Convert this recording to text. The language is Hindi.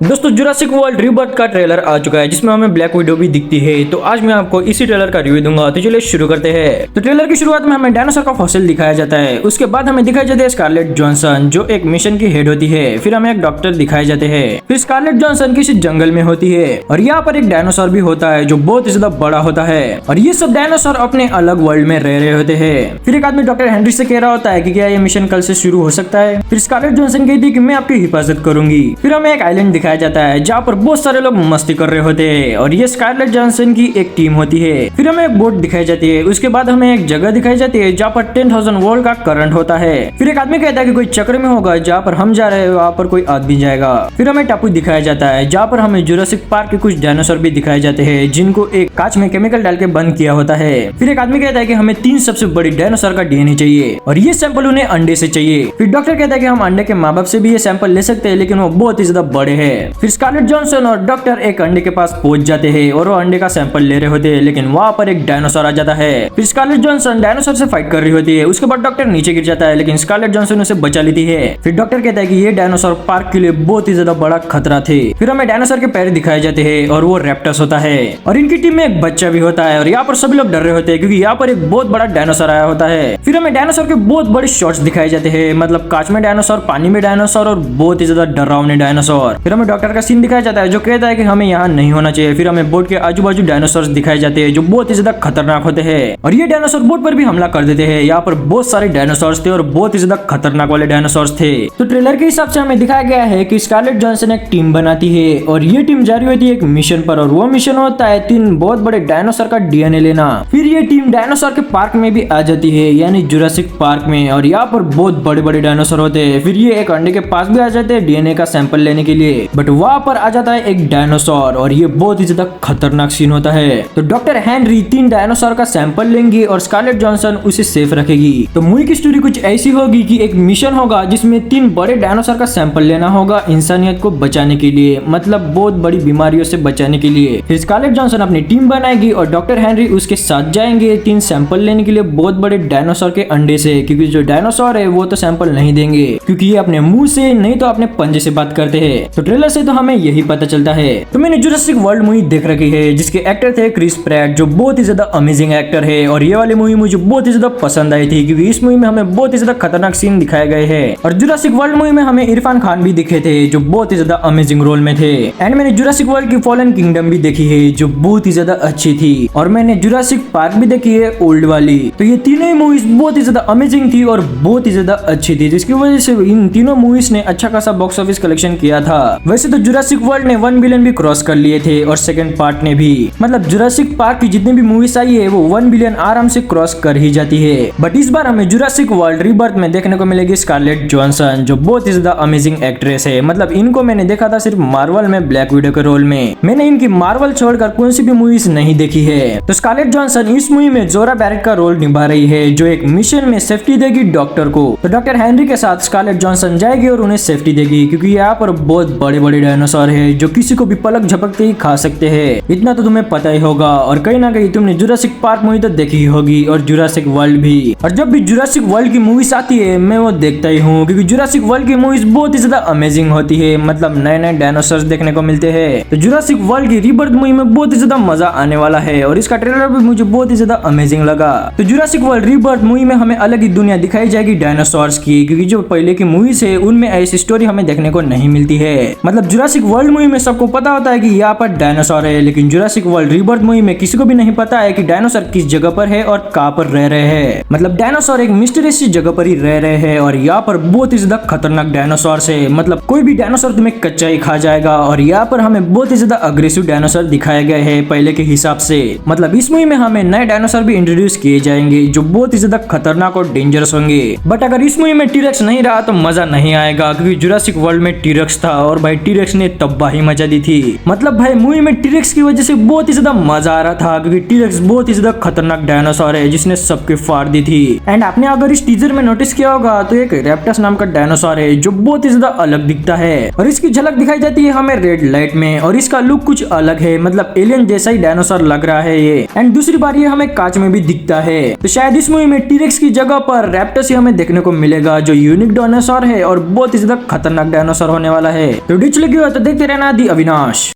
दोस्तों जुरासिक वर्ल्ड रीबर्थ का ट्रेलर आ चुका है जिसमें हमें ब्लैक विडो भी दिखती है। तो आज मैं आपको इसी ट्रेलर का रिव्यू दूंगा। तो चलिए शुरू करते हैं। तो ट्रेलर की शुरुआत में हमें डायनासोर का फॉसिल दिखाया जाता है। उसके बाद हमें दिखाई जाती है स्कारलेट जॉनसन जो एक मिशन की हेड होती है। फिर हमें एक डॉक्टर दिखाए जाते हैं। फिर स्कारलेट जॉनसन किसी जंगल में होती है और यहाँ पर एक डायनासोर भी होता है जो बहुत ही ज्यादा बड़ा होता है और ये सब डायनासोर अपने अलग वर्ल्ड में रह रहे होते हैं। फिर एक आदमी डॉक्टर हेनरी से कह रहा होता है कि क्या ये मिशन कल से शुरू हो सकता है। फिर स्कारलेट जॉनसन कहती है कि मैं आपकी हिफाजत करूंगी। फिर हमें एक आइलैंड दिखाया जाता है जहाँ पर बहुत सारे लोग मस्ती कर रहे होते हैं और ये स्कारलेट जॉनसन की एक टीम होती है। फिर हमें एक बोट दिखाई जाती है। उसके बाद हमें एक जगह दिखाई जाती है जहाँ पर 10,000 वोल्ट का करंट होता है। फिर एक आदमी कहता है कि कोई चक्र में होगा जहाँ पर हम जा रहे हैं वहाँ पर कोई आदमी जाएगा। फिर हमें टापू दिखाया जाता है जहाँ पर हमें जुरासिक पार्क के कुछ डायनासोर भी दिखाए जाते हैं जिनको एक कांच में केमिकल डाल के बंद किया होता है। फिर एक आदमी कहता है कि हमें 3 सबसे बड़ी डायनासोर का डीएनए चाहिए और ये सैंपल उन्हें अंडे से चाहिए। फिर डॉक्टर कहता है कि हम अंडे के माँ बाप से भी ये सैंपल ले सकते हैं लेकिन वो बहुत ही ज्यादा बड़े हैं। फिर स्कारलेट जॉनसन और डॉक्टर एक अंडे के पास पहुंच जाते हैं और वो अंडे का सैंपल ले रहे होते हैं लेकिन वहाँ पर एक डायनासोर आ जाता है। फिर स्कारलेट जॉनसन डायनासोर से फाइट कर रही होती है। उसके बाद डॉक्टर नीचे गिर जाता है लेकिन स्कारलेट जॉनसन उसे बचा लेती है। फिर डॉक्टर कहता है कि ये डायनासोर पार्क के लिए बहुत ही ज्यादा बड़ा खतरा थे। फिर हमें डायनासोर के पैर दिखाए जाते हैं और वो रैप्टस होता है और इनकी टीम में एक बच्चा भी होता है और यहाँ पर सभी लोग डर रहे होते हैं क्योंकि यहाँ पर एक बहुत बड़ा डायनासोर आया होता है। फिर हमें डायनासोर के बहुत बड़े शॉट्स दिखाए जाते हैं, मतलब कांच में डायनासोर, पानी में डायनासोर और बहुत ही ज्यादा डरावने डायनासोर। फिर हमें डॉक्टर का सीन दिखाया जाता है जो कहता है कि हमें यहाँ नहीं होना चाहिए। फिर हमें बोट के आजू बाजू डायनासोर दिखाए जाते हैं जो बहुत ही ज्यादा खतरनाक होते हैं और ये डायनासोर बोट पर भी हमला कर देते हैं। यहाँ पर बहुत सारे डायनासोर थे और बहुत ही ज्यादा खतरनाक वाले डायनासोर थे। तो ट्रेलर के हिसाब से हमें दिखाया गया है कि स्कारलेट जॉनसन एक टीम बनाती है और ये टीम जा रही होती है एक मिशन पर और वो मिशन होता है 3 बहुत बड़े डायनासोर का डीएनए लेना। फिर ये टीम डायनासोर के पार्क में भी आ जाती है यानी जुरासिक पार्क में और यहाँ पर बहुत बड़े बड़े डायनासोर होते हैं। फिर ये एक अंडे के पास भी आ जाते हैं डीएनए का सैंपल लेने के लिए, बट वहाँ पर आ जाता है एक डायनासोर और ये बहुत ही ज्यादा खतरनाक सीन होता है। तो डॉक्टर हेनरी 3 डायनासोर का सैंपल लेंगी और स्कारलेट जॉनसन उसे सेफ रखेगी। तो मूवी की स्टोरी कुछ ऐसी होगी कि एक मिशन होगा जिसमें 3 बड़े डायनासोर का सैंपल लेना होगा इंसानियत को बचाने के लिए, मतलब बहुत बड़ी बीमारियों से बचाने के लिए। फिर स्कारलेट जॉनसन अपनी टीम बनाएगी और डॉक्टर हेनरी उसके साथ जाएंगे 3 सैंपल लेने के लिए बहुत बड़े डायनासोर के अंडे से, क्योंकि जो डायनासोर है वो तो सैंपल नहीं देंगे क्योंकि ये अपने मुंह से नहीं तो अपने पंजे से बात करते हैं। तो ट्रेलर से तो हमें यही पता चलता है। तो मैंने जुरासिक वर्ल्ड मूवी देख रखी है जिसके एक्टर थे क्रिस प्रैट जो बहुत ही ज्यादा अमेजिंग एक्टर है और ये वाली मूवी मुझे बहुत ही ज्यादा पसंद आई थी क्योंकि इस मूवी में हमें बहुत ही ज्यादा खतरनाक सीन दिखाए गए हैं और जुरासिक वर्ल्ड मूवी में हमें इरफान खान भी दिखे थे जो बहुत ही ज्यादा अमेजिंग रोल में थे। एंड मैंने जुरासिक वर्ल्ड की फॉलन किंगडम भी देखी है जो बहुत ही ज्यादा अच्छी थी और मैंने जुरासिक पार्क भी देखी है ओल्ड वाली। तो ये तीनों ही मूवीज बहुत ही ज्यादा अमेजिंग थी और बहुत ही ज्यादा अच्छी थी जिसकी वजह से इन तीनों मूवीज ने अच्छा खासा बॉक्स ऑफिस कलेक्शन किया था। वैसे तो जुरासिक वर्ल्ड ने 1 बिलियन भी क्रॉस कर लिए थे और सेकंड पार्ट ने भी, मतलब जुरासिक पार्क की जितनी भी मूवीज आई है वो 1 बिलियन आराम से क्रॉस कर ही जाती है। बट इस बार हमें जुरासिक वर्ल्ड रीबर्थ में देखने को मिलेगी स्कारलेट जॉनसन जो बहुत ही ज्यादा अमेजिंग एक्ट्रेस है। मतलब इनको मैंने देखा था सिर्फ मार्वल में ब्लैक विडो के रोल में, मैंने इनकी मार्वल छोड़कर कौन सी भी मूवीज नहीं देखी है। तो स्कारलेट जॉनसन इस मूवी में जोरा बैरेट का रोल निभा रही है जो एक मिशन में सेफ्टी देगी डॉक्टर को। तो डॉक्टर हेनरी के साथ स्कारलेट जॉनसन जाएगी और उन्हें सेफ्टी देगी क्योंकि यहाँ पर बहुत बड़े बड़े डायनासोर है जो किसी को भी पलक झपकते ही खा सकते हैं, इतना तो तुम्हें पता ही होगा। और कहीं ना कहीं तुमने जुरासिक पार्क मूवी तो देखी होगी और जुरासिक वर्ल्ड भी, और जब भी जुरासिक वर्ल्ड की मूवीज आती है मैं वो देखता ही हूँ क्योंकि जुरासिक वर्ल्ड की मूवीज बहुत ही ज्यादा अमेजिंग होती है, मतलब नए नए डायनासोर्स देखने को मिलते हैं। तो जुरासिक वर्ल्ड की रीबर्थ मूवी में बहुत ही ज्यादा मजा आने वाला है और इसका ट्रेलर भी मुझे बहुत ही ज्यादा अमेजिंग लगा। तो जुरासिक वर्ल्ड रीबर्थ मूवी में हमें अलग ही दुनिया दिखाई जाएगी डायनासोर्स की, क्योंकि जो पहले की मूवीज है उनमें ऐसी स्टोरी हमें देखने को नहीं मिलती है। मतलब जुरासिक वर्ल्ड मूवी में सबको पता होता है कि यहाँ पर डायनासोर है, लेकिन जुरासिक वर्ल्ड रीबर्थ मूवी में किसी को भी नहीं पता है कि डायनासोर किस जगह पर है और कहाँ पर रह रहे हैं। मतलब डायनासोर एक मिस्टीरियस जगह पर ही रह रहे हैं और यहाँ पर बहुत ही ज्यादा खतरनाक डायनासोर है, मतलब कोई भी डायनासोर तुम्हें कच्चा ही खा जाएगा। और यहाँ पर हमें बहुत ही ज्यादा अग्रेसिव डायनासोर दिखाए गए हैं पहले के हिसाब से। मतलब इस मूवी में हमें नए डायनासोर भी इंट्रोड्यूस किए जाएंगे जो बहुत ही ज्यादा खतरनाक और डेंजरस होंगे। बट अगर इस मूवी में टीरेक्स नहीं रहा तो मजा नहीं आएगा क्योंकि जुरासिक वर्ल्ड में टीरेक्स था और भाई टीरेक्स ने तबाही मचा दी थी। मतलब भाई मूवी में टीरेक्स की वजह से बहुत ही ज्यादा मजा आ रहा था क्योंकि टीरेक्स बहुत ही ज्यादा खतरनाक डायनासोर है जिसने सबके फाड़ दी थी। एंड आपने अगर इस टीजर में नोटिस किया होगा तो एक रैप्टस नाम का डायनासोर है जो बहुत ही ज्यादा अलग दिखता है और इसकी झलक दिखाई जाती है हमें रेड लाइट में और इसका लुक कुछ अलग है, मतलब एलियन जैसा ही डायनासोर लग रहा है ये। एंड दूसरी बार ये हमें कांच में भी दिखता है, तो शायद इस मूवी में टीरेक्स की जगह पर रैप्टस ही हमें देखने को मिलेगा जो यूनिक डायनासोर है और बहुत ही ज्यादा खतरनाक डायनासोर होने वाला है। तो वीडियो अच्छी लगी हो तो देखते रहना दी अविनाश।